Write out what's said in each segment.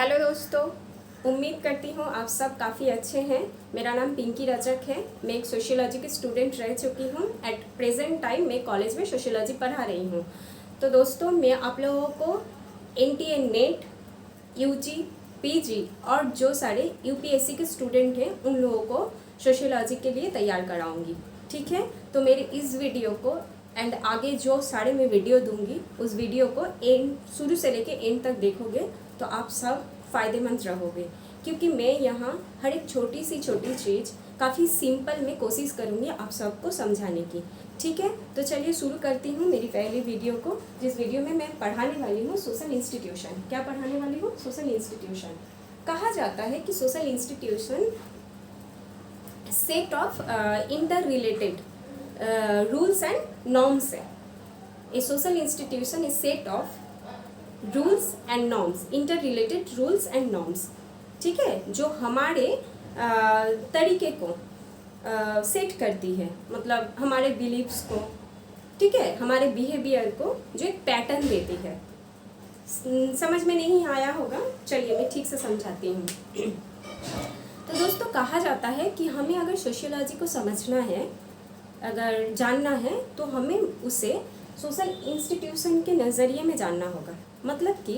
Hello दोस्तों, उम्मीद करती हूँ आप सब काफ़ी अच्छे हैं। मेरा नाम पिंकी रजक है। मैं एक सोशियोलॉजी की स्टूडेंट रह चुकी हूँ। एट प्रेजेंट टाइम मैं कॉलेज में सोशियोलॉजी पढ़ा रही हूँ। तो दोस्तों, मैं आप लोगों को एनटीए नेट, यूजी, पीजी और जो सारे यूपीएससी के स्टूडेंट हैं उन लोगों को सोशियोलॉजी के लिए तैयार कराऊँगी। ठीक है, तो मेरे इस वीडियो को एंड आगे जो सारे मैं वीडियो दूंगी उस वीडियो को एंड शुरू से लेके एंड तक देखोगे तो आप सब फ़ायदेमंद रहोगे, क्योंकि मैं यहाँ हर एक छोटी सी चीज़ काफ़ी सिंपल में कोशिश करूँगी आप सबको समझाने की। ठीक है, तो चलिए शुरू करती हूँ मेरी पहली वीडियो को, जिस वीडियो में मैं पढ़ाने वाली हूँ सोशल इंस्टीट्यूशन। क्या पढ़ाने वाली हूँ? Social institution. कहा जाता है कि social institution set of inter related rules and norms है। A social institution is set of rules and norms, interrelated rules and norms। ठीक है, जो हमारे तरीके को सेट करती है, मतलब हमारे बिलीव्स को, ठीक है, हमारे बिहेवियर को जो एक पैटर्न देती है। समझ में नहीं आया होगा, चलिए मैं ठीक से समझाती हूँ। तो दोस्तों, कहा जाता है कि हमें अगर सोशियोलॉजी को समझना है, अगर जानना है, तो हमें उसे सोशल इंस्टीट्यूशन के नज़रिए में जानना होगा। मतलब कि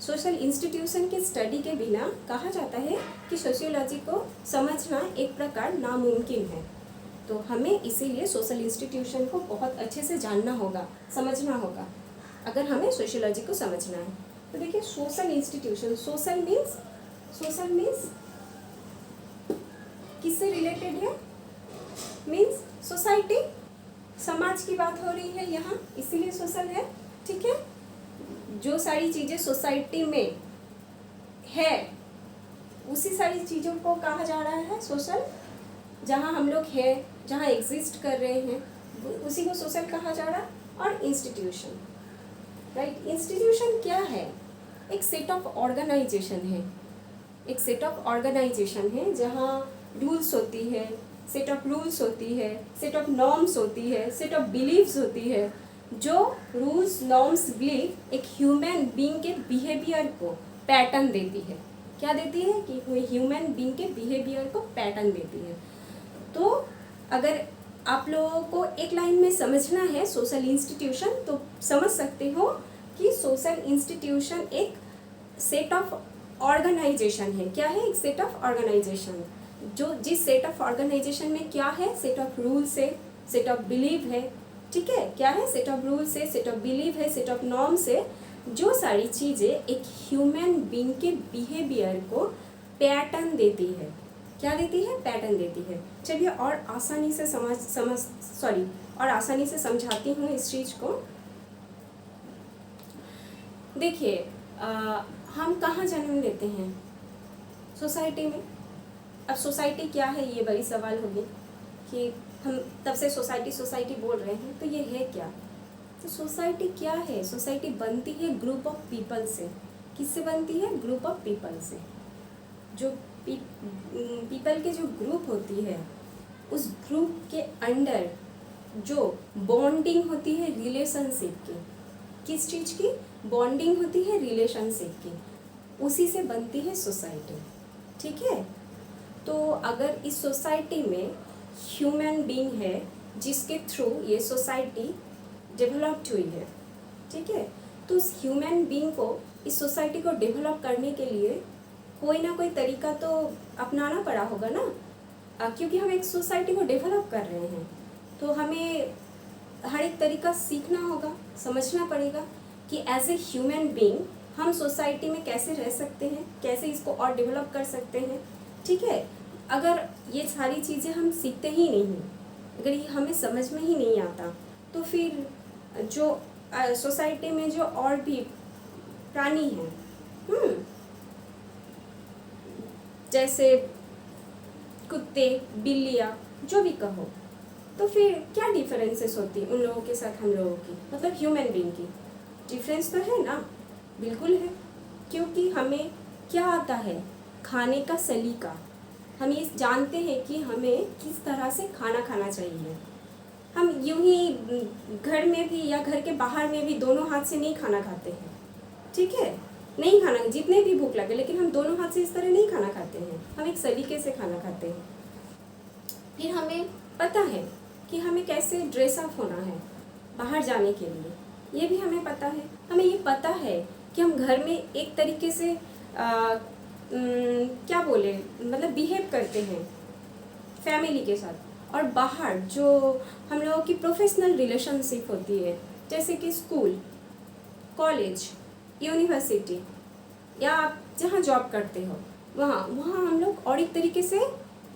सोशल इंस्टीट्यूशन के स्टडी के बिना कहा जाता है कि सोशियोलॉजी को समझना एक प्रकार नामुमकिन है। तो हमें इसीलिए सोशल इंस्टीट्यूशन को बहुत अच्छे से जानना होगा, समझना होगा, अगर हमें सोशियोलॉजी को समझना है। तो देखिए, सोशल इंस्टीट्यूशन, सोशल मीन्स किससे रिलेटेड है? मीन्स सोसाइटी, समाज की बात हो रही है यहाँ, इसीलिए सोशल है। ठीक है, जो सारी चीज़ें सोसाइटी में है उसी सारी चीज़ों को कहा जा रहा है सोशल। जहाँ हम लोग हैं, जहाँ एग्जिस्ट कर रहे हैं, उसी को सोशल कहा जा रहा है। और इंस्टीट्यूशन, राइट, इंस्टीट्यूशन क्या है? एक सेट ऑफ ऑर्गेनाइजेशन है। एक सेट ऑफ ऑर्गेनाइजेशन है जहाँ रूल्स होती है, सेट ऑफ रूल्स होती है, सेट ऑफ नॉर्म्स होती है, सेट ऑफ बिलीव्स होती है। जो रूल्स, नॉर्म्स, बिलीव एक ह्यूमन बीइंग के बिहेवियर को पैटर्न देती है। क्या देती है? कि ह्यूमन बीइंग के बिहेवियर को पैटर्न देती है। तो अगर आप लोगों को एक लाइन में समझना है सोशल इंस्टीट्यूशन, तो समझ सकते हो कि सोशल इंस्टीट्यूशन एक सेट ऑफ ऑर्गेनाइजेशन है। क्या है? एक सेट ऑफ ऑर्गेनाइजेशन। जो जिस सेट ऑफ ऑर्गेनाइजेशन में क्या है? सेट ऑफ रूल्स है, सेट ऑफ बिलीव है। ठीक है, क्या है? सेट ऑफ रूल्स है, सेट ऑफ बिलीव है, सेट ऑफ नॉर्म्स है। जो सारी चीज़ें एक ह्यूमन बीइंग के बिहेवियर को पैटर्न देती है। क्या देती है? पैटर्न देती है। चलिए और आसानी से समझाती हूँ इस चीज़ को। देखिए, हम कहाँ जन्म लेते हैं? सोसाइटी में। अब सोसाइटी क्या है, ये बड़ी सवाल होगी कि हम तब से सोसाइटी बोल रहे हैं, तो ये है क्या? तो सोसाइटी क्या है? सोसाइटी बनती है ग्रुप ऑफ पीपल से। किससे बनती है? ग्रुप ऑफ पीपल से। जो पीपल के जो ग्रुप होती है, उस ग्रुप के अंडर जो बॉन्डिंग होती है रिलेशनशिप की, किस चीज़ की बॉन्डिंग होती है? रिलेशनशिप की, उसी से बनती है सोसाइटी। ठीक है, तो अगर इस सोसाइटी में ह्यूमन बीइंग है जिसके थ्रू ये सोसाइटी डेवलप्ड हुई है, ठीक है, तो उस ह्यूमन बीइंग को, इस सोसाइटी को डेवलप करने के लिए कोई ना कोई तरीका तो अपनाना पड़ा होगा ना, क्योंकि हम एक सोसाइटी को डेवलप कर रहे हैं। तो हमें हर एक तरीका सीखना होगा, समझना पड़ेगा कि एज ए ह्यूमन बीइंग हम सोसाइटी में कैसे रह सकते हैं, कैसे इसको और डेवलप कर सकते हैं। ठीक है, अगर ये सारी चीज़ें हम सीखते ही नहीं, अगर ये हमें समझ में ही नहीं आता, तो फिर जो सोसाइटी में जो और भी प्राणी हैं, जैसे कुत्ते, बिल्लियाँ, जो भी कहो, तो फिर क्या डिफरेंसेस होती है उन लोगों के साथ हम लोगों की, मतलब ह्यूमन बीइंग की? डिफरेंस तो है ना, बिल्कुल है। क्योंकि हमें क्या आता है? खाने का सलीका। हम ये जानते हैं कि हमें किस तरह से खाना खाना चाहिए। हम यूं ही घर में भी या घर के बाहर में भी दोनों हाथ से नहीं खाना खाते हैं। ठीक है, नहीं खाना, जितने भी भूख लगे, लेकिन हम दोनों हाथ से इस तरह नहीं खाना खाते हैं, हम एक सलीके से खाना खाते हैं। फिर हमें पता है कि हमें कैसे ड्रेस अप होना है बाहर जाने के लिए, ये भी हमें पता है। हमें ये पता है कि हम घर में एक तरीके से क्या बोले, मतलब बिहेव करते हैं फैमिली के साथ, और बाहर जो हम लोगों की प्रोफेशनल रिलेशनशिप होती है, जैसे कि स्कूल, कॉलेज, यूनिवर्सिटी, या आप जहाँ जॉब करते हो वहाँ वहाँ हम लोग और एक तरीके से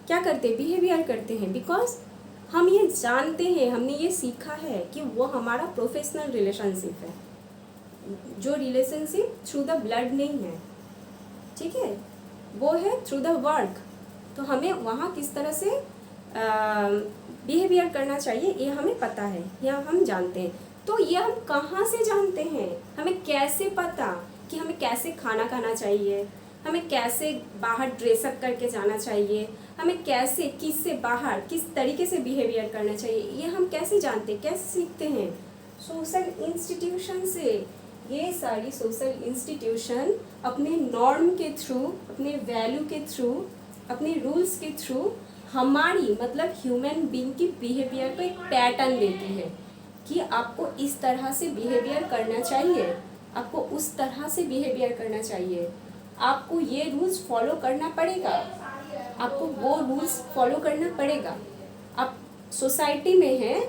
क्या करते हैं, बिहेवियर करते हैं, बिकॉज हम ये जानते हैं, हमने ये सीखा है कि वो हमारा प्रोफेशनल रिलेशनशिप है, जो रिलेशनशिप थ्रू द ब्लड नहीं है, ठीक है, वो है थ्रू द वर्क। तो हमें वहाँ किस तरह से बिहेवियर करना चाहिए ये हमें पता है, या हम जानते हैं। तो ये हम कहाँ से जानते हैं, हमें कैसे पता कि हमें कैसे खाना खाना चाहिए, हमें कैसे बाहर ड्रेसअप करके जाना चाहिए, हमें कैसे किससे बाहर किस तरीके से बिहेवियर करना चाहिए, ये हम कैसे जानते हैं, कैसे सीखते हैं? सोशल इंस्टीट्यूशन से। ये सारी सोशल इंस्टीट्यूशन अपने नॉर्म के थ्रू, अपने वैल्यू के थ्रू, अपने रूल्स के थ्रू हमारी मतलब ह्यूमन बीइंग की बिहेवियर को एक पैटर्न देती है कि आपको इस तरह से बिहेवियर करना चाहिए, आपको उस तरह से बिहेवियर करना चाहिए, आपको ये रूल्स फॉलो करना पड़ेगा, आपको वो रूल्स फॉलो करना पड़ेगा। आप सोसाइटी में हैं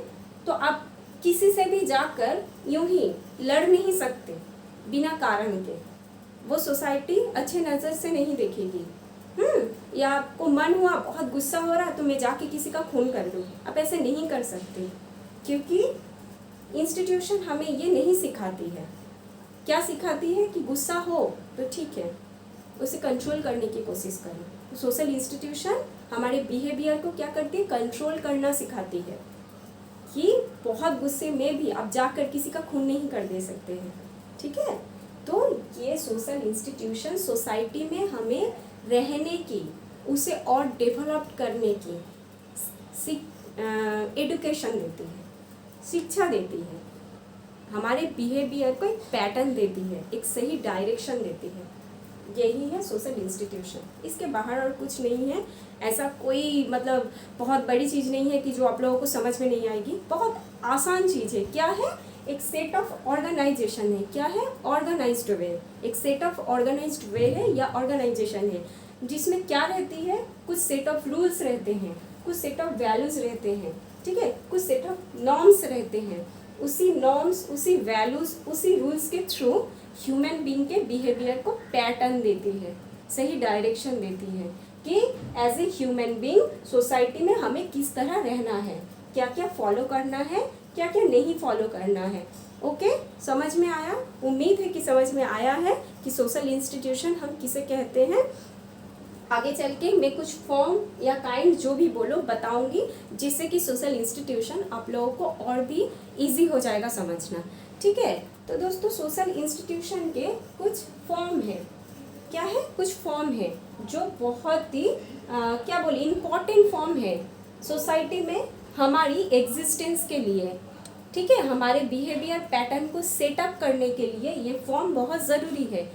तो आप किसी से भी जाकर यूं ही लड़ नहीं सकते बिना कारण के, वो सोसाइटी अच्छे नज़र से नहीं देखेगी। या आपको मन हुआ, बहुत गुस्सा हो रहा है तो मैं जाके किसी का खून कर दूँ, आप ऐसे नहीं कर सकते, क्योंकि इंस्टीट्यूशन हमें ये नहीं सिखाती है। क्या सिखाती है कि गुस्सा हो तो ठीक है, उसे कंट्रोल करने की कोशिश करें। तो सोशल इंस्टीट्यूशन हमारे बिहेवियर को क्या करती है, कंट्रोल करना सिखाती है कि बहुत गुस्से में भी आप जाकर किसी का खून नहीं कर दे सकते हैं, ठीक है। तो ये सोशल इंस्टीट्यूशन सोसाइटी में हमें रहने की, उसे और डेवलप करने की एडुकेशन देती है, शिक्षा देती है, हमारे बिहेवियर को एक पैटर्न देती है, एक सही डायरेक्शन देती है। यही है सोशल इंस्टीट्यूशन, इसके बाहर और कुछ नहीं है। ऐसा कोई मतलब बहुत बड़ी चीज़ नहीं है कि जो आप लोगों को समझ में नहीं आएगी, बहुत आसान चीज़ है। क्या है, एक सेट ऑफ ऑर्गेनाइजेशन है। क्या है, ऑर्गेनाइज्ड वे, एक सेट ऑफ ऑर्गेनाइज्ड वे है या ऑर्गेनाइजेशन है, जिसमें क्या रहती है, कुछ सेट ऑफ रूल्स रहते हैं, कुछ सेट ऑफ वैल्यूज़ रहते हैं, ठीक है, कुछ सेट ऑफ नॉर्म्स रहते हैं। उसी नॉर्म्स, उसी वैल्यूज़, उसी रूल्स के थ्रू ह्यूमन बीइंग के बिहेवियर को पैटर्न देती है, सही डायरेक्शन देती है कि as a human being society में हमें किस तरह रहना है, क्या क्या फॉलो करना है, क्या क्या नहीं फॉलो करना है। ओके, समझ में आया? उम्मीद है कि समझ में आया है कि सोशल इंस्टीट्यूशन हम किसे कहते हैं। आगे चल के मैं कुछ फॉर्म या काइंड जो भी बोलो बताऊंगी, जिससे कि सोशल इंस्टीट्यूशन आप लोगों को और भी इजी हो जाएगा समझना, ठीक है। तो दोस्तों, सोशल इंस्टीट्यूशन के कुछ फॉर्म है। क्या है, कुछ फॉर्म है जो बहुत ही क्या बोले, इम्पॉर्टेंट फॉर्म है सोसाइटी में हमारी एग्जिस्टेंस के लिए, ठीक है, हमारे बिहेवियर पैटर्न को सेटअप करने के लिए ये फॉर्म बहुत ज़रूरी है।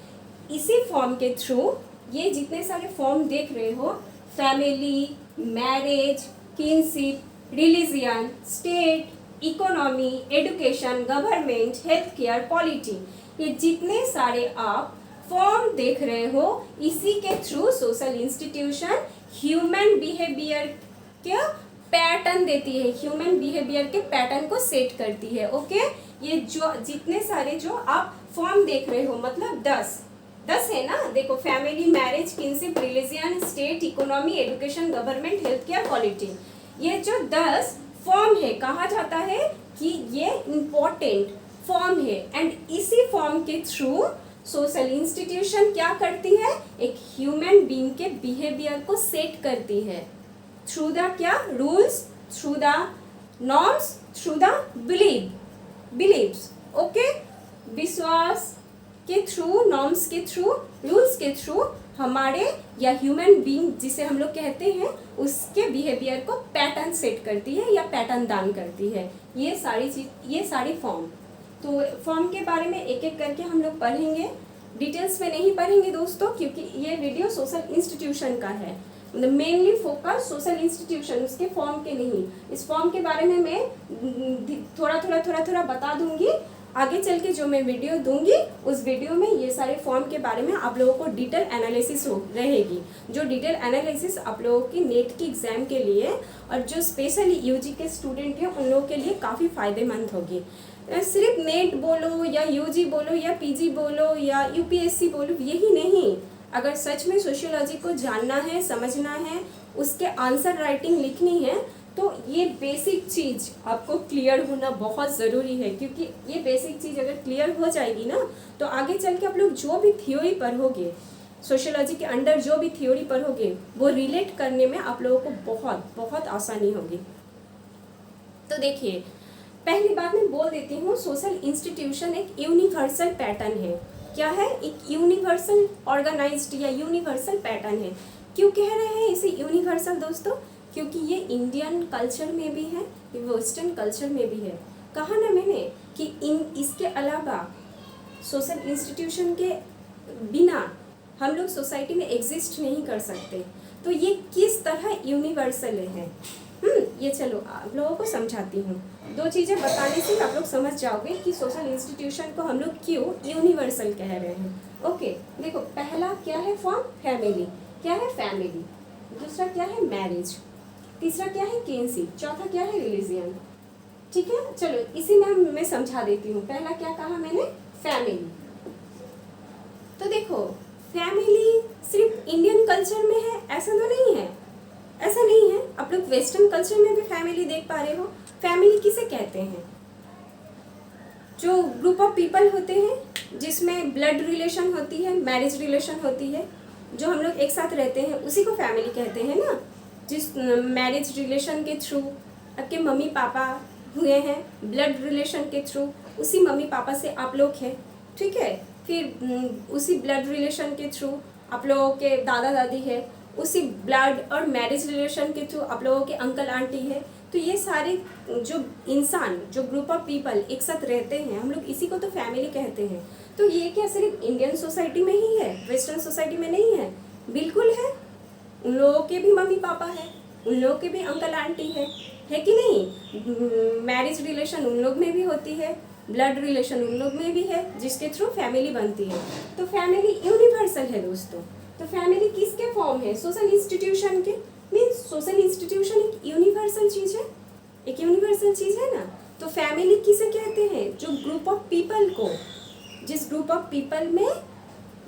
इसी फॉर्म के थ्रू ये जितने सारे फॉर्म देख रहे हो, family, marriage, kinship, religion, state, economy, education, government, health care, polity, ये जितने सारे आप फॉर्म देख रहे हो, इसी के through social institution human behaviour के पैटर्न देती है, ह्यूमन बिहेवियर के पैटर्न को सेट करती है। ओके, ये जो जितने सारे जो आप फॉर्म देख रहे हो, मतलब 10 है ना, देखो, family, marriage, kinship, religion, state, economy, education, government, health care, polity, ये जो 10 फॉर्म है, कहा जाता है कि ये इम्पोर्टेंट फॉर्म है। एंड इसी फॉर्म के थ्रू सोशल इंस्टीट्यूशन क्या करती है, एक ह्यूमन बीइंग के बिहेवियर को सेट करती है थ्रू द क्या, rules, through the norms, through the believes. Okay, विश्वास के थ्रू, नॉर्म्स के थ्रू, रूल्स के थ्रू हमारे या ह्यूमन बीइंग जिसे हम लोग कहते हैं, उसके बिहेवियर को पैटर्न सेट करती है या पैटर्न दान करती है। ये सारी चीज, ये सारी फॉर्म, तो फॉर्म के बारे में एक एक करके हम लोग पढ़ेंगे। डिटेल्स में नहीं पढ़ेंगे दोस्तों, क्योंकि ये वीडियो सोशल इंस्टीट्यूशन का है, मतलब मेनली फोकस सोशल इंस्टीट्यूशन, उसके फॉर्म के नहीं। इस फॉर्म के बारे में मैं थोड़ा बता दूंगी। आगे चल के जो मैं वीडियो दूंगी उस वीडियो में ये सारे फॉर्म के बारे में आप लोगों को डिटेल एनालिसिस रहेगी, जो डिटेल एनालिसिस आप लोगों की नेट की एग्ज़ाम के लिए और जो स्पेशली यूजी के स्टूडेंट हैं उन लोगों के लिए काफ़ी फ़ायदेमंद होगी। सिर्फ नेट बोलो या यूजी बोलो या पीजी बोलो या यूपीएससी बोलो, यही नहीं, अगर सच में सोशियोलॉजी को जानना है, समझना है, उसके आंसर राइटिंग लिखनी है, तो ये बेसिक चीज़ आपको क्लियर होना बहुत ज़रूरी है। क्योंकि ये बेसिक चीज़ अगर क्लियर हो जाएगी ना, तो आगे चल के आप लोग जो भी थ्योरी पढ़ोगे, सोशियोलॉजी के अंडर जो भी थ्योरी पढ़ोगे, वो रिलेट करने में आप लोगों को बहुत आसानी होगी। तो देखिए, पहली बात मैं बोल देती हूँ, सोशल इंस्टीट्यूशन एक यूनिवर्सल पैटर्न है। क्या है? एक यूनिवर्सल ऑर्गेनाइज्ड या यूनिवर्सल पैटर्न है। क्यों कह रहे हैं इसे यूनिवर्सल दोस्तों? क्योंकि ये इंडियन कल्चर में भी है, ये वेस्टर्न कल्चर में भी है। कहा ना मैंने कि इसके अलावा सोशल इंस्टीट्यूशन के बिना हम लोग सोसाइटी में एग्जिस्ट नहीं कर सकते। तो ये किस तरह यूनिवर्सल है, ये चलो आप लोगों को समझाती हूँ। दो चीज़ें बताने से आप लोग समझ जाओगे कि सोशल इंस्टीट्यूशन को हम लोग क्यों यूनिवर्सल कह रहे हैं। ओके, देखो, पहला क्या है फॉर्म? फैमिली। क्या है? फैमिली। दूसरा क्या है? मैरिज। तीसरा क्या है? किनशिप। चौथा क्या है? रिलीजियन। ठीक है, चलो इसी में मैं समझा देती हूँ। पहला क्या कहा मैंने? फैमिली। तो देखो, फैमिली सिर्फ इंडियन कल्चर में है ऐसा तो नहीं है, ऐसा नहीं है। आप लोग वेस्टर्न कल्चर में भी फैमिली देख पा रहे हो। फैमिली किसे कहते हैं? जो ग्रुप ऑफ पीपल होते हैं जिसमें ब्लड रिलेशन होती है, मैरिज रिलेशन होती है, जो हम लोग एक साथ रहते हैं, उसी को फैमिली कहते हैं ना। जिस मैरिज रिलेशन के थ्रू आपके मम्मी पापा हुए हैं, ब्लड रिलेशन के थ्रू उसी मम्मी पापा से आप लोग हैं, ठीक है। फिर उसी ब्लड रिलेशन के थ्रू आप लोगों के दादा दादी है, उसी ब्लड और मैरिज रिलेशन के थ्रू आप लोगों के अंकल आंटी है। तो ये सारे जो इंसान, जो ग्रुप ऑफ पीपल एक साथ रहते हैं, हम लोग इसी को तो फैमिली कहते हैं। तो ये क्या सिर्फ इंडियन सोसाइटी में ही है, वेस्टर्न सोसाइटी में नहीं है? बिल्कुल है। उन लोगों के भी मम्मी पापा है, उन लोगों के भी अंकल आंटी है कि नहीं? मैरिज रिलेशन उन लोग में भी होती है, ब्लड रिलेशन उन लोग में भी है, जिसके थ्रू फैमिली बनती है। तो फैमिली यूनिवर्सल है दोस्तों। तो फैमिली किसके फॉर्म है? सोशल इंस्टीट्यूशन के। मीन्स सोशल इंस्टीट्यूशन एक यूनिवर्सल चीज़ है, एक यूनिवर्सल चीज़ है ना। तो फैमिली किसे कहते हैं? जो ग्रुप ऑफ पीपल को, जिस ग्रुप ऑफ पीपल में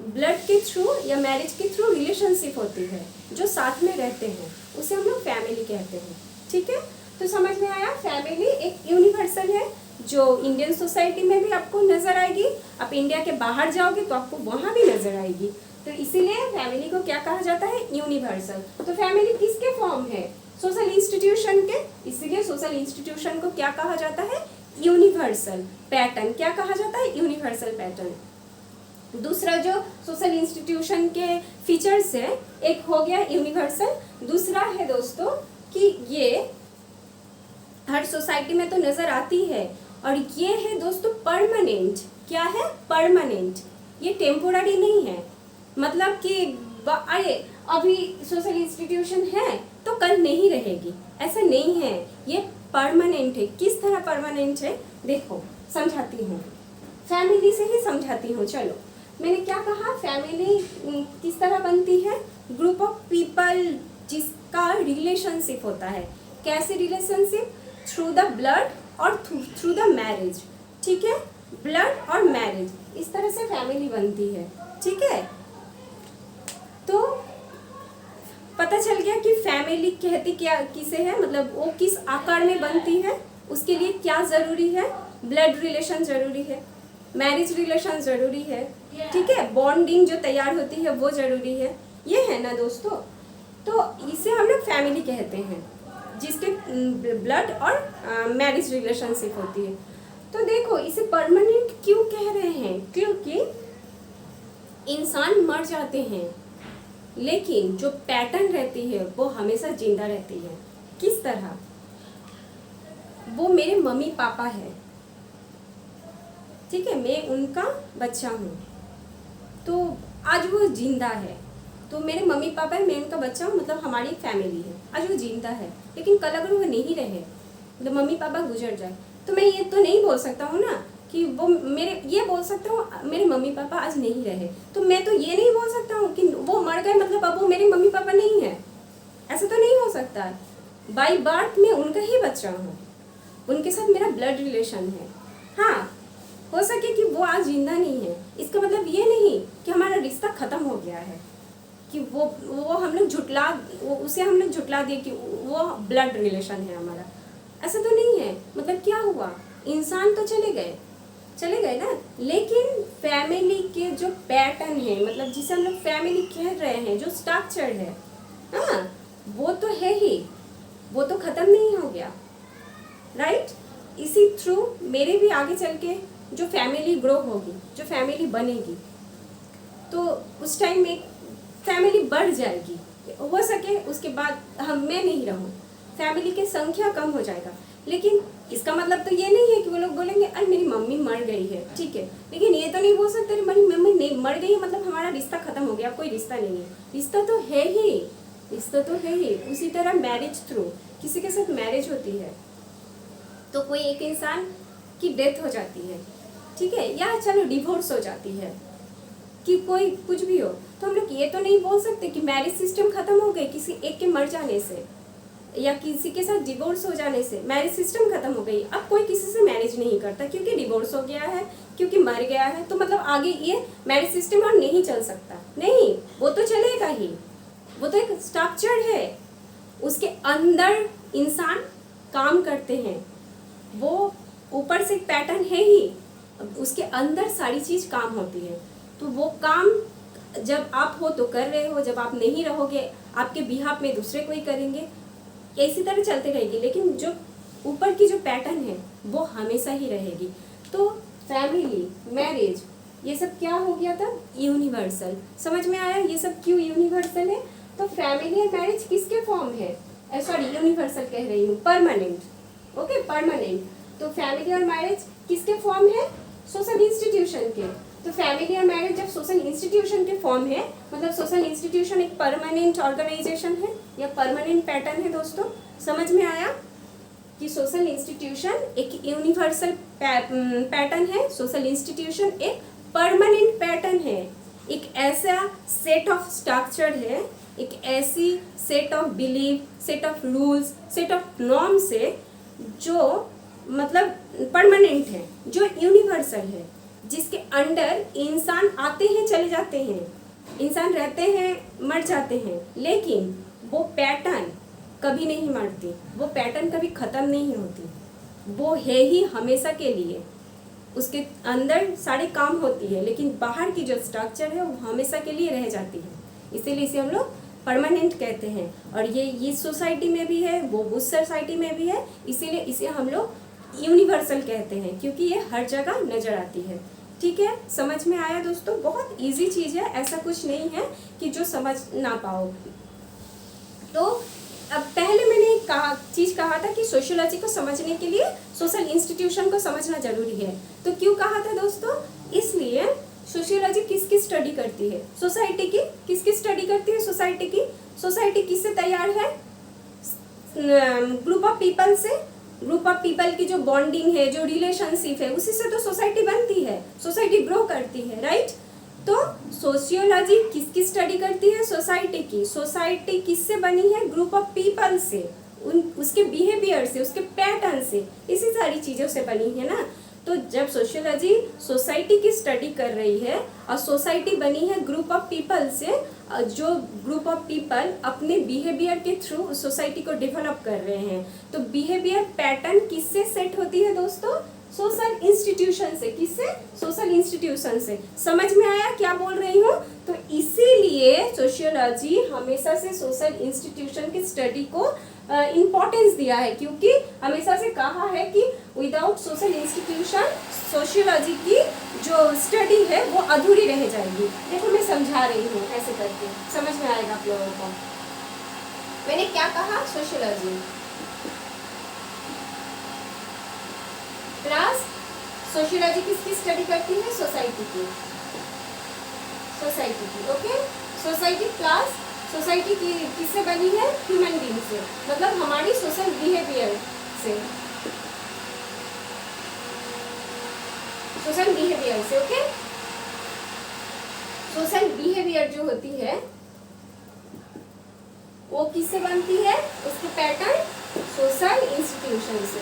ब्लड के थ्रू या मैरिज के थ्रू रिलेशनशिप होती है, जो साथ में रहते हैं, उसे हम लोग फैमिली कहते हैं। ठीक है, तो समझ में आया? फैमिली एक यूनिवर्सल है जो इंडियन सोसाइटी में भी आपको नजर आएगी, आप इंडिया के बाहर जाओगे तो आपको वहाँ भी नजर आएगी। तो इसीलिए फैमिली को क्या कहा जाता है? यूनिवर्सल। तो फैमिली किसके फॉर्म है? सोशल इंस्टीट्यूशन के। इसीलिए सोशल इंस्टीट्यूशन को क्या कहा जाता है? Universal pattern. क्या कहा जाता है? Universal pattern. दूसरा जो सोशल इंस्टीट्यूशन के फीचर्स है, एक हो गया यूनिवर्सल, दूसरा है दोस्तों कि ये हर सोसाइटी में तो नजर आती है, और ये है दोस्तों परमानेंट। क्या है? परमानेंट। ये टेम्पोररी नहीं है, मतलब कि अरे अभी सोशल इंस्टीट्यूशन है तो कल नहीं रहेगी, ऐसा नहीं है। ये परमानेंट है। किस तरह परमानेंट है? देखो समझाती हूँ, फैमिली से ही समझाती हूँ। चलो, मैंने क्या कहा? फैमिली किस तरह बनती है? ग्रुप ऑफ पीपल जिसका रिलेशनशिप होता है। कैसे रिलेशनशिप? थ्रू द ब्लड और थ्रू द मैरिज। ठीक है, ब्लड और मैरिज, इस तरह से फैमिली बनती है। ठीक है, तो पता चल गया कि फैमिली कहती क्या किसे है, मतलब वो किस आकार में बनती है, उसके लिए क्या ज़रूरी है? ब्लड रिलेशन ज़रूरी है, मैरिज रिलेशन ज़रूरी है, ठीक है, बॉन्डिंग जो तैयार होती है वो ज़रूरी है। ये है ना दोस्तों। तो इसे हम लोग फैमिली कहते हैं, जिसके ब्लड और मैरिज रिलेशनशिप होती है। तो देखो, इसे परमानेंट क्यों कह रहे हैं? क्योंकि इंसान मर जाते हैं, लेकिन जो पैटर्न रहती है वो हमेशा जिंदा रहती है। किस तरह? वो मेरे मम्मी पापा है, ठीक है, मैं उनका बच्चा हूँ, तो आज वो जिंदा है, तो मेरे मम्मी पापा है, मैं उनका बच्चा हूँ, मतलब हमारी फैमिली है, आज वो जिंदा है। लेकिन कल अगर वो नहीं रहे, मतलब मम्मी पापा गुजर जाए, तो मैं ये तो नहीं बोल सकता हूँ ना कि वो मेरे, ये बोल सकता हूँ मेरे मम्मी पापा आज नहीं रहे, तो मैं तो ये नहीं बोल सकता हूँ कि वो मर गए मतलब अब वो मेरे मम्मी पापा नहीं है। ऐसा तो नहीं हो सकता। बाई बर्थ में उनका ही बच्चा हूँ, उनके साथ मेरा ब्लड रिलेशन है। हाँ, हो सके कि वो आज जिंदा नहीं है, इसका मतलब ये नहीं कि हमारा रिश्ता खत्म हो गया है, कि वो हम लोग उसे हम लोग झुटला दिए कि वो ब्लड रिलेशन है हमारा। ऐसा तो नहीं है। मतलब क्या हुआ, इंसान तो चले गए ना, लेकिन फैमिली के जो पैटर्न है, मतलब जिसे हम लोग फैमिली कह रहे हैं, जो स्ट्रक्चर है, हाँ, वो तो है ही, वो तो खत्म नहीं हो गया, राइट। इसी थ्रू मेरे भी आगे चल के जो फैमिली ग्रो होगी, जो फैमिली बनेगी, तो उस टाइम में फैमिली बढ़ जाएगी। हो सके उसके बाद मैं नहीं रहूँ, फैमिली की संख्या कम हो जाएगा। लेकिन इसका मतलब तो ये नहीं है कि वो लोग बोलेंगे अरे मेरी मम्मी मर गई है, ठीक है, लेकिन ये तो नहीं बोल सकते मेरी मम्मी नहीं मर गई है मतलब हमारा रिश्ता खत्म हो गया। कोई रिश्ता नहीं है, रिश्ता तो है ही, रिश्ता तो है ही। उसी तरह मैरिज थ्रू किसी के साथ मैरिज होती है तो कोई एक इंसान की डेथ हो जाती है, ठीक है, या चलो डिवोर्स हो जाती है, कि कोई कुछ भी हो, तो हम लोग ये तो नहीं बोल सकते कि मैरिज सिस्टम खत्म हो गई किसी एक के मर जाने से, या किसी के साथ डिवोर्स हो जाने से मैरिज सिस्टम खत्म हो गई। अब कोई किसी से मैरिज नहीं करता क्योंकि डिवोर्स हो गया है, क्योंकि मर गया है, तो मतलब आगे ये मैरिज सिस्टम और नहीं चल सकता। नहीं, वो तो चलेगा ही, वो तो एक स्ट्रक्चर है, उसके अंदर इंसान काम करते हैं, वो ऊपर से एक पैटर्न है ही, उसके अंदर सारी चीज काम होती है। तो वो काम जब आप हो तो कर रहे हो, जब आप नहीं रहोगे आपके बिहाफ में दूसरे कोई करेंगे, इसी तरह चलते रहेगी। लेकिन जो ऊपर की जो पैटर्न है वो हमेशा ही रहेगी। तो फैमिली, मैरिज, ये सब क्या हो गया था, यूनिवर्सल। समझ में आया ये सब क्यों यूनिवर्सल है। तो फैमिली और मैरिज किसके फॉर्म है, सॉरी यूनिवर्सल कह रही हूँ, परमानेंट, ओके, परमानेंट। तो फैमिली और मैरिज किसके फॉर्म है, सोशल इंस्टीट्यूशन के। तो फैमिली और मैरिज जब सोशल इंस्टीट्यूशन के फॉर्म है, मतलब सोशल इंस्टीट्यूशन एक परमानेंट ऑर्गेनाइजेशन है या परमानेंट पैटर्न है। दोस्तों समझ में आया कि सोशल इंस्टीट्यूशन एक यूनिवर्सल पैटर्न है, सोशल इंस्टीट्यूशन एक परमानेंट पैटर्न है, एक ऐसा सेट ऑफ स्ट्रक्चर है, एक ऐसी set of belief, set of rules, set of norms है जो मतलब परमानेंट है, जो यूनिवर्सल है, जिसके अंडर इंसान आते हैं चले जाते हैं, इंसान रहते हैं मर जाते हैं, लेकिन वो पैटर्न कभी नहीं मरती, वो पैटर्न कभी ख़त्म नहीं होती, वो है ही हमेशा के लिए। उसके अंदर सारे काम होती है, लेकिन बाहर की जो स्ट्रक्चर है वो हमेशा के लिए रह जाती है, इसीलिए इसे हम लोग परमानेंट कहते हैं। और ये इस सोसाइटी में भी है, वो उस सोसाइटी में भी है, इसीलिए इसे हम लोग यूनिवर्सल कहते हैं, क्योंकि ये हर जगह नज़र आती है। ठीक है, समझ में आया दोस्तों। बहुत इजी चीज़ है, ऐसा कुछ नहीं है कि जो समझ ना पाओ। तो अब पहले मैंने एक चीज़ कहा था कि सोशियोलॉजी को समझने के लिए सोशल इंस्टीट्यूशन को समझना जरूरी है। तो क्यों कहा था दोस्तों, इसलिए सोशियोलॉजी किसकी स्टडी करती है, सोसाइटी की। किसकी स्टडी करती है, सोसाइटी की। सोसाइटी किससे तैयार है, ग्रुप ऑफ पीपल से। ग्रुप ऑफ पीपल की जो बॉन्डिंग है, जो रिलेशनशिप है, उसी से तो सोसाइटी बनती है, सोसाइटी ग्रो करती है, राइट। तो सोशियोलॉजी किसकी स्टडी करती है, सोसाइटी की। सोसाइटी किससे बनी है, ग्रुप ऑफ पीपल से, उसके बिहेवियर से, उसके पैटर्न से, इसी सारी चीज़ों से बनी है ना। तो जब सोशियोलॉजी सोसाइटी की स्टडी कर रही है और सोसाइटी बनी है ग्रुप ऑफ पीपल से, जो ग्रुप ऑफ पीपल अपने बिहेवियर के थ्रू सोसाइटी को डेवलप कर रहे हैं, तो बिहेवियर पैटर्न किससे सेट होती है दोस्तों, सोशल इंस्टीट्यूशन से। किससे, सोशल इंस्टीट्यूशन से। समझ में आया क्या बोल रही हूँ। तो इसीलिए सोशियोलॉजी हमेशा से सोशल इंस्टीट्यूशन की स्टडी को इम्पोर्टेंस दिया है, क्योंकि हमेशा से कहा है कि विदाउट सोशल इंस्टीट्यूशन सोशियोलॉजी की जो स्टडी है वो अधूरी रह जाएगी। देखो मैं समझा रही हूँ, ऐसे करके समझ में आएगा आप लोगों को। मैंने क्या कहा, सोशियोलॉजी प्लस सोशियोलॉजी किसकी स्टडी करती है, सोसाइटी की। सोसाइटी की। ओके, सोसाइटी क्लास, सोसाइटी की किससे बनी है? ह्यूमन बीइंग से, मतलब हमारी सोशल बिहेवियर से, सोशल बिहेवियर से। ओके, सोशल बिहेवियर जो होती है वो किससे बनती है? उसकी पैटर्न सोशल इंस्टीट्यूशन से,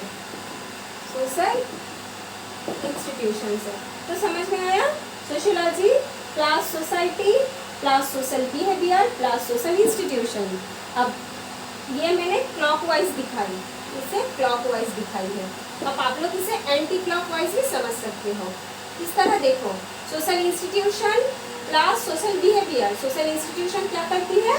सोशल इंस्टीट्यूशन से। तो समझ में आया? Sociology plus society plus social behaviour plus social institution. अब ये मैंने क्लॉकवाइज दिखाई, इसे क्लॉकवाइज दिखाई है। अब आप लोग इसे एंटी क्लॉकवाइज भी समझ सकते हो। इस तरह देखो, social institution plus social behaviour. Social institution क्या करती है?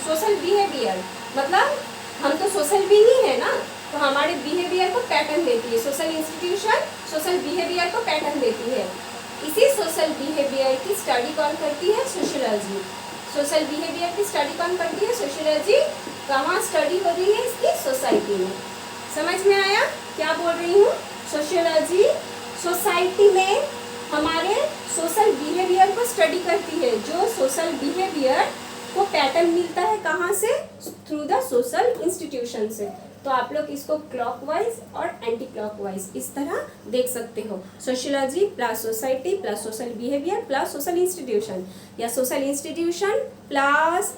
सोशल बिहेवियर, मतलब हम तो सोशल बीइंग ही है ना, तो हमारे बिहेवियर को पैटर्न देती है। सोशल इंस्टीट्यूशन सोशल बिहेवियर को पैटर्न देती है। इसी सोशल बिहेवियर की स्टडी कौन करती है? सोशियोलॉजी। सोशल बिहेवियर की स्टडी कौन करती है? सोशियोलॉजी। कहाँ स्टडी हो रही है इसकी? सोसाइटी में। समझ में आया क्या बोल रही हूँ? सोशियोलॉजी सोसाइटी में हमारे सोशल बिहेवियर को स्टडी करती है। जो सोशल बिहेवियर को पैटर्न मिलता है कहाँ से? थ्रू द सोशल इंस्टीट्यूशन से। तो आप लोग इसको क्लॉकवाइज और एंटी क्लॉकवाइज इस तरह देख सकते हो। Sociology plus society plus social behaviour plus social institution, या social institution plus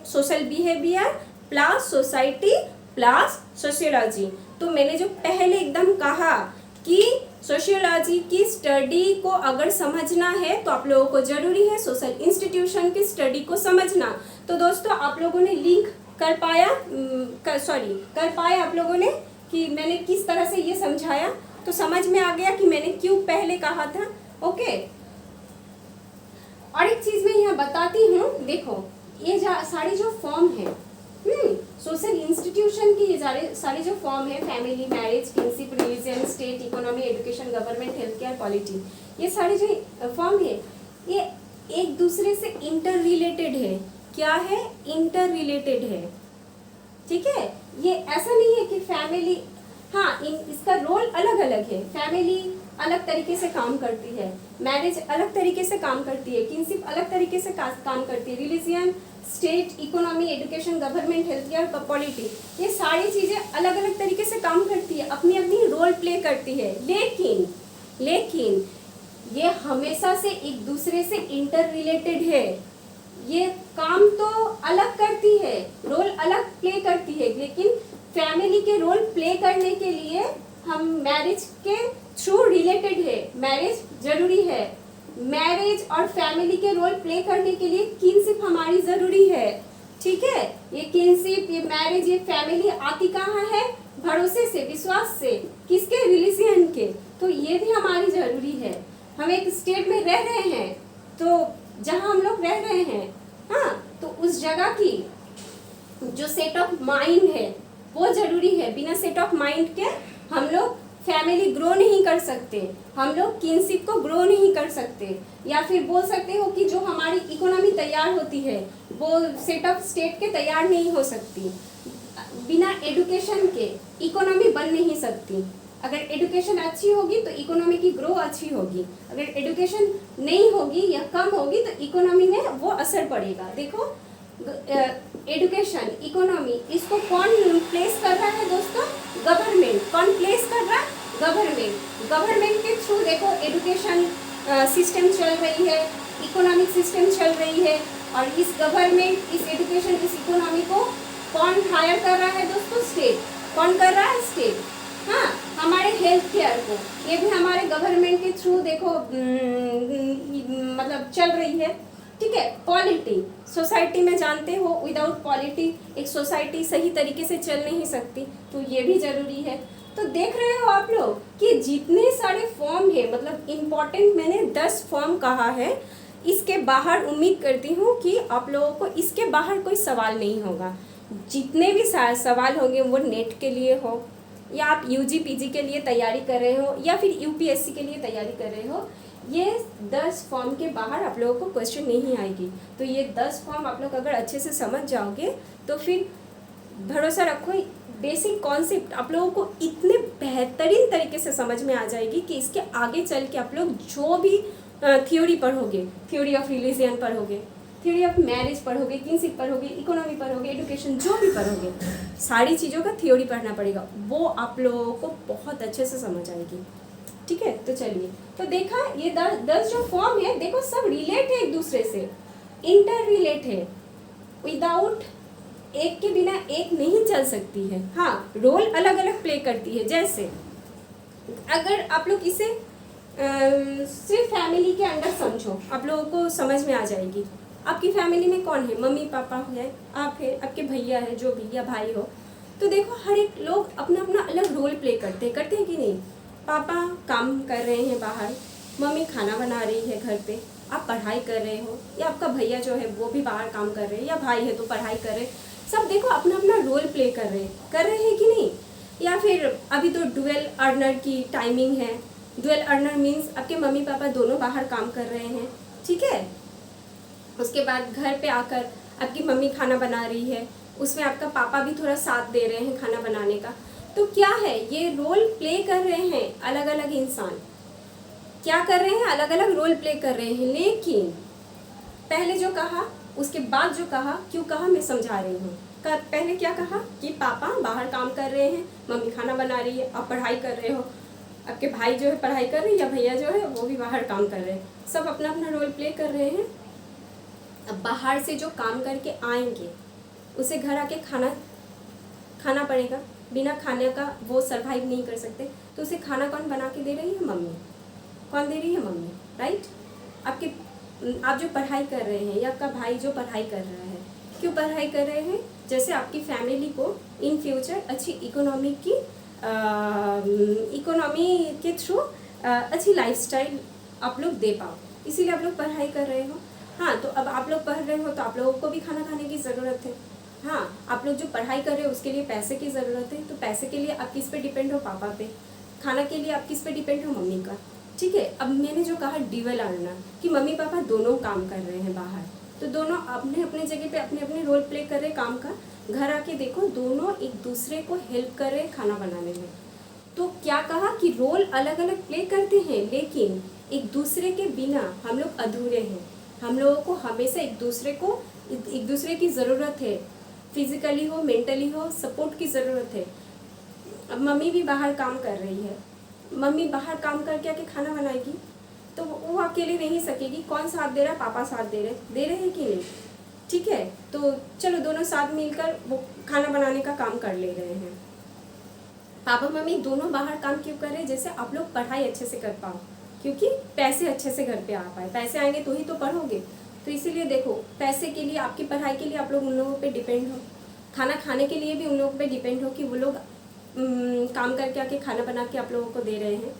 social behaviour plus society plus sociology. तो मैंने जो पहले एकदम कहा कि सोशियोलॉजी की स्टडी को अगर समझना है तो आप लोगों को जरूरी है सोशल इंस्टीट्यूशन की स्टडी को समझना। तो दोस्तों आप लोगों ने लिंक कर पाया, कर पाए आप लोगों ने कि मैंने किस तरह से ये समझाया? तो समझ में आ गया कि मैंने क्यों पहले कहा था। ओके, और एक चीज मैं यहाँ बताती हूँ, देखो ये सारी जो फॉर्म है सोशल इंस्टीट्यूशन की, ये सारी जो फॉर्म है, family, marriage, kinship, religion, state, economy, education, government, health care, polity, ये सारी जो फॉर्म है ये एक दूसरे से इंटर रिलेटेड है। क्या है? इंटर रिलेटेड है। ठीक है, ये ऐसा नहीं है कि फैमिली, हाँ इसका रोल अलग अलग है। फैमिली अलग तरीके से काम करती है, मैरिज अलग तरीके से काम करती है, किनशिप अलग तरीके से काम करती है, religion, state, economy, education, government, health care, polity, ये सारी चीजें अलग अलग तरीके से काम करती है, अपनी अपनी रोल प्ले करती है। लेकिन ये हमेशा से एक दूसरे से इंटर रिलेटेड है। ये काम तो अलग करती है, रोल अलग प्ले करती है, लेकिन फैमिली के रोल प्ले करने के लिए हम मैरिज के थ्रू रिलेटेड है, मैरिज जरूरी है। मैरिज और फैमिली के रोल प्ले करने के लिए किनशिप हमारी जरूरी है। ठीक है, ये किनशिप, ये मैरिज, ये फैमिली आती कहाँ है? भरोसे से, विश्वास से, किसके? रिलीजियन के। तो ये भी हमारी जरूरी है। हम एक स्टेट में रह रहे हैं, तो जहाँ हम लोग रह रहे हैं, हाँ, तो उस जगह की जो सेट ऑफ माइंड है वो जरूरी है। बिना सेट ऑफ माइंड के हम लोग फैमिली ग्रो नहीं कर सकते, हम लोग किनशिप को ग्रो नहीं कर सकते, या फिर बोल सकते हो कि जो हमारी इकोनॉमी तैयार होती है वो सेट ऑफ स्टेट के तैयार नहीं हो सकती। बिना एडुकेशन के इकोनॉमी बन नहीं सकती। अगर एडुकेशन अच्छी होगी तो इकोनॉमी की ग्रो अच्छी होगी, अगर एडुकेशन नहीं होगी या कम होगी तो इकोनॉमी में वो असर पड़ेगा। देखो एडुकेशन, इकोनॉमी, इसको कौन प्लेस कर रहा है दोस्तों? गवर्नमेंट। कौन प्लेस कर रहा है? गवर्नमेंट। गवर्नमेंट के थ्रू देखो एडुकेशन सिस्टम चल रही है, इकोनॉमिक सिस्टम चल रही है, और इस गवर्नमेंट, इस एडुकेशन, इस इकोनॉमी को कौन हायर कर रहा है दोस्तों? स्टेट। कौन कर रहा है? स्टेट। हाँ, हमारे हेल्थ केयर को ये भी हमारे गवर्नमेंट के थ्रू देखो मतलब चल रही है। ठीक है, पॉलिटी, सोसाइटी में जानते हो विदाउट पॉलिटी एक सोसाइटी सही तरीके से चल नहीं सकती, तो ये भी जरूरी है। तो देख रहे हो आप लोग कि जितने सारे फॉर्म है, मतलब इम्पॉर्टेंट मैंने 10 फॉर्म कहा है, इसके बाहर उम्मीद करती हूँ कि आप लोगों को इसके बाहर कोई सवाल नहीं होगा। जितने भी सवाल होंगे वो नेट के लिए हो, या आप यूजी पीजी के लिए तैयारी कर रहे हो, या फिर यूपीएससी के लिए तैयारी कर रहे हो, ये 10 फॉर्म के बाहर आप लोगों को क्वेश्चन नहीं आएगी। तो ये 10 फॉर्म आप लोग अगर अच्छे से समझ जाओगे तो फिर भरोसा रखो बेसिक कॉन्सेप्ट आप लोगों को इतने बेहतरीन तरीके से समझ में आ जाएगी कि इसके आगे चल के आप लोग जो भी थ्योरी पढ़ोगे, थ्योरी ऑफ रिलीजियन पढ़ोगे, थ्योरी ऑफ मैरिज पढ़ोगे, किनशिप पढ़ोगे, इकोनॉमी पढ़ोगे, एजुकेशन जो भी पढ़ोगे, सारी चीज़ों का थ्योरी पढ़ना पड़ेगा, वो आप लोगों को बहुत अच्छे से समझ आएगी। ठीक है, तो चलिए, तो देखा ये 10 जो फॉर्म है, देखो सब रिलेट है एक दूसरे से, इंटर रिलेट है, विदाउट एक के बिना एक नहीं चल सकती है। हाँ, रोल अलग अलग प्ले करती है। जैसे अगर आप लोग इसे सिर्फ फैमिली के अंदर समझो, आप लोगों को समझ में आ जाएगी। आपकी फैमिली में कौन है? मम्मी पापा है, आप है, आपके भैया है, जो भी या भाई हो। तो देखो हर एक लोग अपना अपना अलग रोल प्ले करते हैं कि नहीं? पापा काम कर रहे हैं बाहर, मम्मी खाना बना रही है घर पे, आप पढ़ाई कर रहे हो, या आपका भैया जो है वो भी बाहर काम कर रहे हैं, या भाई है तो पढ़ाई कर रहे हैं। सब देखो अपना अपना रोल प्ले कर रहे हैं कि नहीं? या फिर अभी तो डुअल अर्नर की टाइमिंग है। डुअल अर्नर मीन्स आपके मम्मी पापा दोनों बाहर काम कर रहे हैं, ठीक है। उसके बाद घर पे आकर आपकी मम्मी खाना बना रही है, उसमें आपका पापा भी थोड़ा साथ दे रहे हैं खाना बनाने का। तो क्या है, ये रोल प्ले कर रहे हैं अलग अलग इंसान, क्या कर रहे हैं, अलग अलग रोल प्ले कर रहे हैं। लेकिन पहले जो कहा, उसके बाद जो कहा, क्यों कहा मैं समझा रही हूँ। पहले क्या कहा कि पापा बाहर काम कर रहे हैं, मम्मी खाना बना रही है, आप पढ़ाई कर रहे हो, आपके भाई जो है पढ़ाई कर रहे हैं, या भैया जो है वो भी बाहर काम कर रहे हैं, सब अपना अपना रोल प्ले कर रहे हैं। अब बाहर से जो काम करके आएंगे उसे घर आके खाना पड़ेगा, बिना खाने का वो सरवाइव नहीं कर सकते। तो उसे खाना कौन बना के दे रही है? मम्मी। कौन दे रही है? Mummy, right. आप जो पढ़ाई कर रहे हैं, या आपका भाई जो पढ़ाई कर रहा है, क्यों पढ़ाई कर रहे हैं? जैसे आपकी फैमिली को इन फ्यूचर अच्छी इकोनॉमी के थ्रू अच्छी लाइफस्टाइल आप लोग दे पाओ, इसीलिए आप लोग पढ़ाई कर रहे हो। हाँ, तो अब आप लोग पढ़ रहे हो तो आप लोगों को भी खाना खाने की ज़रूरत है। हाँ, आप लोग जो पढ़ाई कर रहे हो उसके लिए पैसे की ज़रूरत है, तो पैसे के लिए आप किस पे डिपेंड हो? पापा पे। खाना के लिए आप किस पे डिपेंड हो? मम्मी का। ठीक है। अब मैंने जो कहा ड्यूअल अर्नर, कि मम्मी पापा दोनों काम कर रहे हैं बाहर, तो दोनों अपने अपने जगह पे अपने अपने रोल प्ले कर रहे हैं काम का। घर आके देखो दोनों एक दूसरे को हेल्प कर रहे हैं खाना बनाने में। तो क्या कहा कि रोल अलग अलग प्ले करते हैं, लेकिन एक दूसरे के बिना हम लोग अधूरे हैं। हम लोगों को हमेशा एक दूसरे की ज़रूरत है, फिजिकली हो, मेंटली हो, सपोर्ट की ज़रूरत है। अब मम्मी भी बाहर काम कर रही है, मम्मी बाहर काम करके आके खाना बनाएगी, तो वो अकेले नहीं सकेगी। कौन साथ दे रहा है? पापा साथ दे रहे हैं कि नहीं? ठीक है, तो चलो दोनों साथ मिलकर वो खाना बनाने का काम कर ले रहे हैं। पापा मम्मी दोनों बाहर काम क्यों कर रहे हैं? जैसे आप लोग पढ़ाई अच्छे से कर पाओ, क्योंकि पैसे अच्छे से घर पे आ पाए। पैसे आएंगे तो ही तो पढ़ोगे, तो इसीलिए देखो पैसे के लिए, आपकी पढ़ाई के लिए आप लोग उन लोगों पे डिपेंड हो, खाना खाने के लिए भी उन लोगों पे डिपेंड हो कि वो लोग काम करके आके खाना बना के आप लोगों को दे रहे हैं।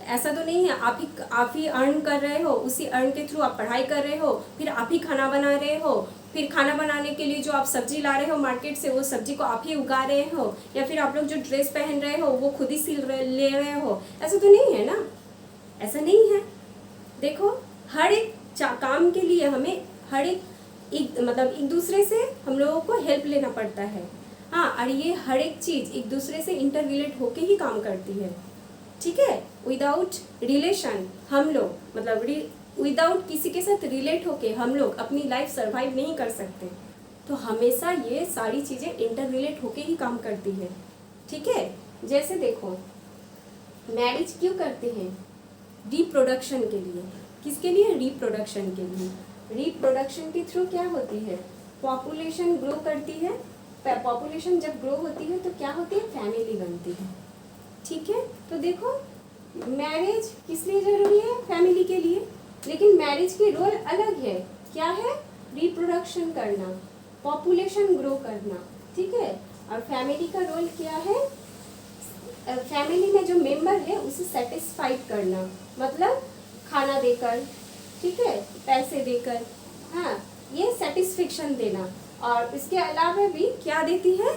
ऐसा तो नहीं है आप ही अर्न कर रहे हो, उसी अर्न के थ्रू आप पढ़ाई कर रहे हो, फिर आप ही खाना बना रहे हो, फिर खाना बनाने के लिए जो आप सब्जी ला रहे हो मार्केट से, वो सब्जी को आप ही उगा रहे हो, या फिर आप लोग जो ड्रेस पहन रहे हो वो खुद ही ले रहे हो। ऐसा तो नहीं है ना, ऐसा नहीं है। देखो हर एक काम के लिए हमें हर एक दूसरे से हम लोगों को हेल्प लेना पड़ता है। हाँ, और ये हर एक चीज़ एक दूसरे से इंटर रिलेट होके ही काम करती है। ठीक है, विदाउट रिलेशन हम लोग विदाउट किसी के साथ रिलेट होके हम लोग अपनी लाइफ सरवाइव नहीं कर सकते। तो हमेशा ये सारी चीज़ें इंटर रिलेट होके ही काम करती है। ठीक है, जैसे देखो मैरिज क्यों करते हैं? रिप्रोडक्शन के लिए। किसके लिए? रिप्रोडक्शन के लिए। रिप्रोडक्शन के थ्रू क्या होती है? पॉपुलेशन ग्रो करती है। पॉपुलेशन जब ग्रो होती है तो क्या होती है? फैमिली बनती है। ठीक है, तो देखो मैरिज किस लिए जरूरी है? फैमिली के लिए। लेकिन मैरिज की रोल अलग है। क्या है? रिप्रोडक्शन करना, पॉपुलेशन ग्रो करना। ठीक है, और फैमिली का रोल क्या है? फैमिली में जो मेंबर है उसे सेटिस्फाइड करना, मतलब खाना देकर, ठीक है, पैसे देकर, हाँ, ये सेटिस्फेक्शन देना। और इसके अलावा भी क्या देती है?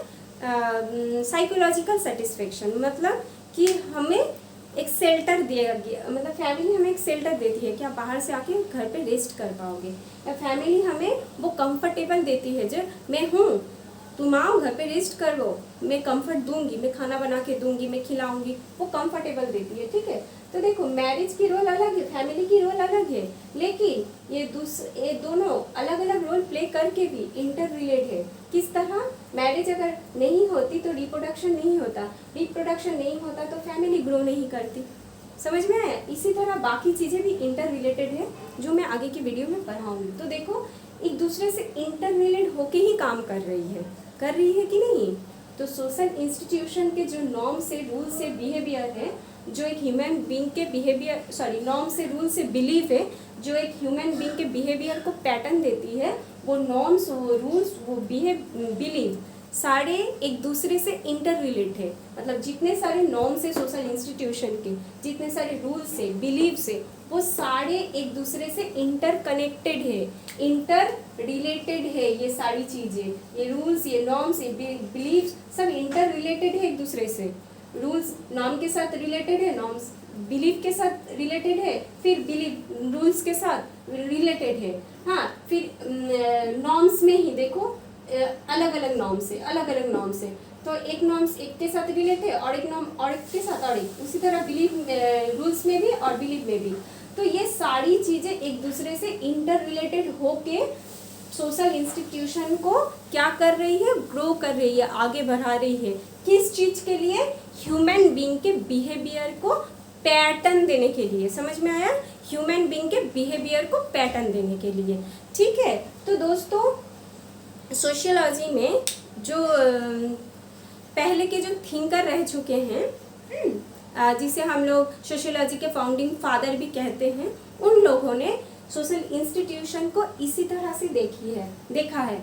साइकोलॉजिकल सेटिस्फेक्शन, मतलब कि हमें एक शेल्टर दिया गया, मतलब फैमिली हमें एक शेल्टर देती है कि आप बाहर से आके घर पे रेस्ट कर पाओगे, या फैमिली हमें वो कंफर्टेबल देती है, जो मैं हूँ, तुम आओ घर पे रेस्ट करो, मैं कंफर्ट दूंगी, मैं खाना बना के दूंगी, मैं खिलाऊंगी, वो कंफर्टेबल देती है। ठीक है, तो देखो मैरिज की रोल अलग है, फैमिली की रोल अलग अलग है, लेकिन ये दोनों अलग अलग रोल प्ले करके भी इंटर रिलेटेड है। किस तरह? मैरिज अगर नहीं होती तो रिप्रोडक्शन नहीं होता, रिप्रोडक्शन नहीं होता तो फैमिली ग्रो नहीं करती। समझ में आया? इसी तरह बाकी चीज़ें भी इंटर रिलेटेड है, जो मैं आगे की वीडियो में पढ़ाऊंगी। तो देखो, एक दूसरे से इंटर रिलेटेड होके ही काम कर रही है कि नहीं? तो सोशल इंस्टीट्यूशन के जो नॉर्म से, रूल से, बिहेवियर है, जो एक ह्यूमन बीइंग के बिहेवियर नॉर्म से, रूल से, बिलीफ है, जो एक ह्यूमन बीइंग के बिहेवियर को पैटर्न देती है, वो नॉर्म्स, वो रूल्स, वो बिलीव सारे एक दूसरे से इंटर रिलेट है। मतलब जितने सारे नॉर्म्स है सोशल इंस्टीट्यूशन के, जितने सारे रूल्स से, बिलीव से, वो सारे एक दूसरे से इंटर कनेक्टेड है, इंटर रिलेटेड है। ये सारी चीज़ें, ये रूल्स, ये नॉर्म्स, ये बिलीव्स सब इंटर रिलेटेड है एक दूसरे से। रूल्स नॉर्म के साथ रिलेटेड है, नॉर्म्स बिलीव के साथ रिलेटेड है, फिर बिलीव रूल्स के साथ रिलेटेड है। हाँ, फिर नॉर्म्स में ही देखो अलग अलग नॉर्म्स है, तो एक नॉर्म्स एक के साथ रिलेटेड है और एक नॉर्म और एक के साथ और एक, उसी तरह बिलीव रूल्स में भी और बिलीव में भी। तो ये सारी चीज़ें एक दूसरे से इंटर रिलेटेड होके सोशल इंस्टीट्यूशन को क्या कर रही है? ग्रो कर रही है, आगे बढ़ा रही है। किस चीज़ के लिए? ह्यूमन बीइंग के बिहेवियर को पैटर्न देने के लिए। समझ में आया? ह्यूमन बीइंग के बिहेवियर को पैटर्न देने के लिए। ठीक है, तो दोस्तों सोशियोलॉजी में जो पहले के जो थिंकर रह चुके हैं, जिसे हम लोग सोशियोलॉजी के फाउंडिंग फादर भी कहते हैं, उन लोगों ने सोशल इंस्टीट्यूशन को इसी तरह से देखा है,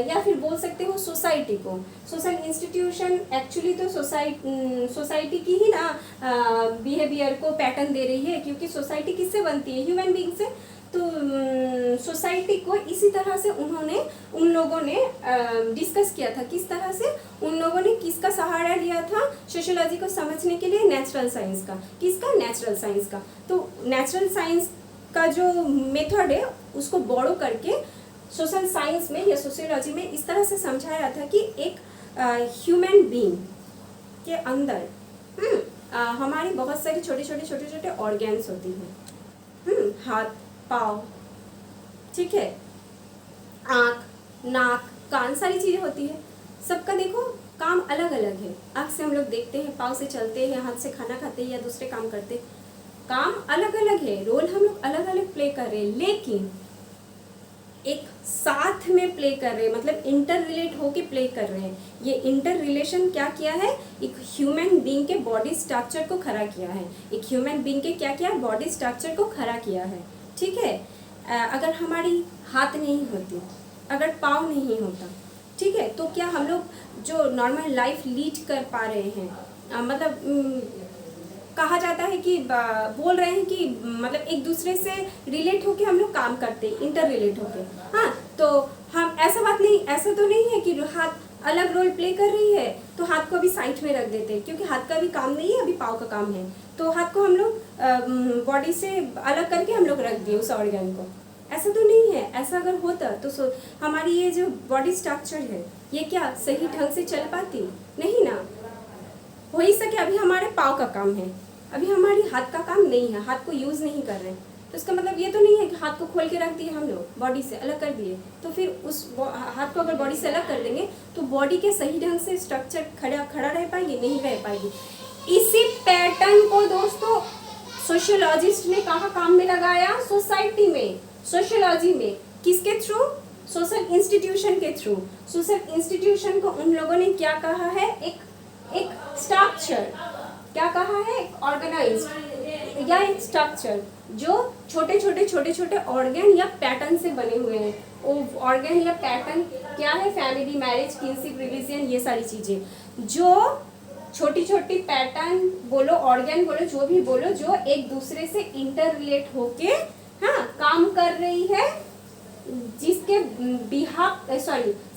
या फिर बोल सकते हो सोसाइटी को। सोशल इंस्टीट्यूशन एक्चुअली तो सोसाइटी की ही ना बिहेवियर को पैटर्न दे रही है, क्योंकि सोसाइटी किससे बनती है? ह्यूमन बीइंग से। तो सोसाइटी को इसी तरह से उन लोगों ने डिस्कस किया था। किस तरह से? उन लोगों ने किसका सहारा लिया था सोशियोलॉजी को समझने के लिए? नेचुरल साइंस का। किसका? नेचुरल साइंस का। तो नेचुरल साइंस का जो मेथड है उसको बोरो करके सोशल साइंस में या सोशियोलॉजी में इस तरह से समझाया था कि एक ह्यूमन बीइंग के अंदर हमारी बहुत सारी छोटे छोटे ऑर्गेन्स होती हैं। हाथ, पाँव, ठीक है, आँख, नाक, कान, सारी चीज़ें होती है। सबका देखो काम अलग अलग है। आँख से हम लोग देखते हैं, पाँव से चलते हैं, हाथ से खाना खाते हैं या दूसरे काम करते हैं। काम अलग अलग है, रोल हम लोग अलग अलग प्ले कर रहे हैं, लेकिन एक साथ में प्ले कर रहे हैं, मतलब इंटर रिलेट होके प्ले कर रहे हैं। ये इंटर रिलेशन क्या किया है? एक ह्यूमन बीइंग के बॉडी स्ट्रक्चर को खड़ा किया है। एक ह्यूमन बीइंग के क्या किया? बॉडी स्ट्रक्चर को खड़ा किया है। ठीक है, अगर हमारी हाथ नहीं होती, अगर पाँव नहीं होता, ठीक है, तो क्या हम लोग जो नॉर्मल लाइफ लीड कर पा रहे हैं? मतलब कहा जाता है कि बोल रहे हैं कि मतलब एक दूसरे से रिलेट होके हम लोग काम करते हैं, इंटर रिलेट होके। हाँ, तो हम ऐसा तो नहीं है कि हाथ अलग रोल प्ले कर रही है तो हाथ को अभी साइड में रख देते हैं, क्योंकि हाथ का भी काम नहीं है, अभी पाँव का काम है, तो हाथ को हम लोग बॉडी से अलग करके हम लोग रख दिए उस ऑर्गन को। ऐसा तो नहीं है। ऐसा अगर होता तो हमारी ये जो बॉडी स्ट्रक्चर है ये क्या सही ढंग से चल पाती? नहीं ना। हो ही सके अभी हमारे पाँव का काम है, अभी हमारी हाथ का काम नहीं है, हाथ को यूज़ नहीं कर रहे हैं, तो इसका मतलब ये तो नहीं है कि हाथ को खोल के रख दिए हम लोग, बॉडी से अलग कर दिए, तो फिर उस हाथ को अगर बॉडी से अलग कर देंगे तो बॉडी के सही ढंग से स्ट्रक्चर खड़ा रह पाएगी? नहीं रह पाएगी। इसी पैटर्न को दोस्तों सोशियोलॉजिस्ट ने कहाँ काम में लगाया? सोसाइटी में, सोशियोलॉजी में। किसके थ्रू? सोशल इंस्टीट्यूशन के थ्रू। सोशल इंस्टीट्यूशन को उन लोगों ने क्या कहा है? एक स्ट्रक्चर, क्या कहा है? एक ऑर्गेनाइज्ड या एक स्ट्रक्चर जो छोटे छोटे ऑर्गन या पैटर्न से बने हुए हैं। वो ऑर्गन या पैटर्न क्या है? फैमिली, मैरिज, किनशिप, रिलीजन, ये सारी चीजें जो छोटी पैटर्न बोलो, ऑर्गन बोलो, जो भी बोलो, जो एक दूसरे से इंटर रिलेट होके हाँ काम कर रही है, जिसके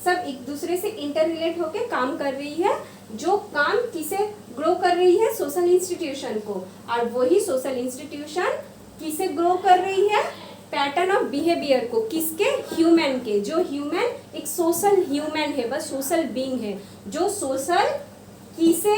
सब एक दूसरे से इंटर रिलेट होके काम कर रही है, जो काम किसे ग्रो कर रही है? सोशल इंस्टीट्यूशन को। और वही सोशल इंस्टीट्यूशन किसे ग्रो कर रही है? पैटर्न ऑफ बिहेवियर को। किसके? ह्यूमन के। जो ह्यूमन एक सोशल ह्यूमन है, बस सोशल बीइंग है, जो सोशल किसे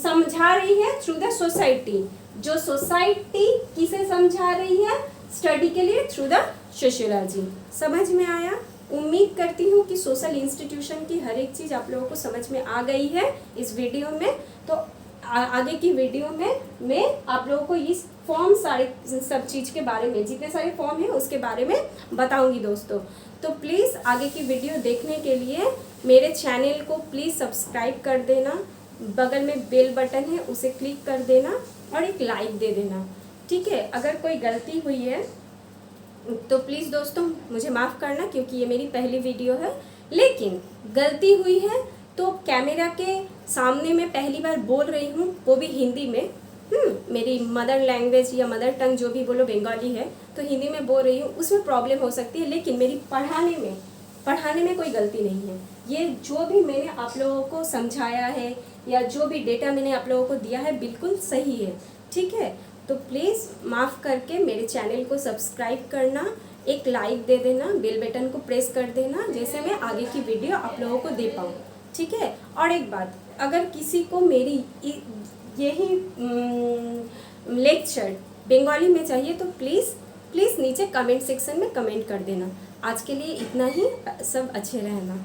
समझा रही है? Through the society. जो सोसाइटी किसे समझा रही है, स्टडी के लिए थ्रू द सोशियोलॉजी। समझ में आया? उम्मीद करती हूँ कि सोशल इंस्टीट्यूशन की हर एक चीज़ आप लोगों को समझ में आ गई है इस वीडियो में। तो आगे की वीडियो में मैं आप लोगों को इस फॉर्म सारे सब चीज़ के बारे में, जितने सारे फॉर्म हैं उसके बारे में बताऊंगी दोस्तों। तो प्लीज़ आगे की वीडियो देखने के लिए मेरे चैनल को प्लीज़ सब्सक्राइब कर देना, बगल में बेल बटन है उसे क्लिक कर देना और एक लाइक दे देना, ठीक है। अगर कोई गलती हुई है तो प्लीज़ दोस्तों मुझे माफ़ करना, क्योंकि ये मेरी पहली वीडियो है। लेकिन गलती हुई है तो कैमरा के सामने मैं पहली बार बोल रही हूँ, वो भी हिंदी में। मेरी मदर लैंग्वेज या मदर टंग जो भी बोलो बंगाली है, तो हिंदी में बोल रही हूँ, उसमें प्रॉब्लम हो सकती है। लेकिन मेरी पढ़ाने में कोई गलती नहीं है। ये जो भी मैंने आप लोगों को समझाया है या जो भी डेटा मैंने आप लोगों को दिया है बिल्कुल सही है, ठीक है। तो प्लीज़ माफ़ करके मेरे चैनल को सब्सक्राइब करना, एक लाइक दे देना, बेल बटन को प्रेस कर देना, जैसे मैं आगे की वीडियो आप लोगों को दे पाऊँ, ठीक है। और एक बात, अगर किसी को मेरी यही लेक्चर बंगाली में चाहिए तो प्लीज़ नीचे कमेंट सेक्शन में कमेंट कर देना। आज के लिए इतना ही, सब अच्छे रहना।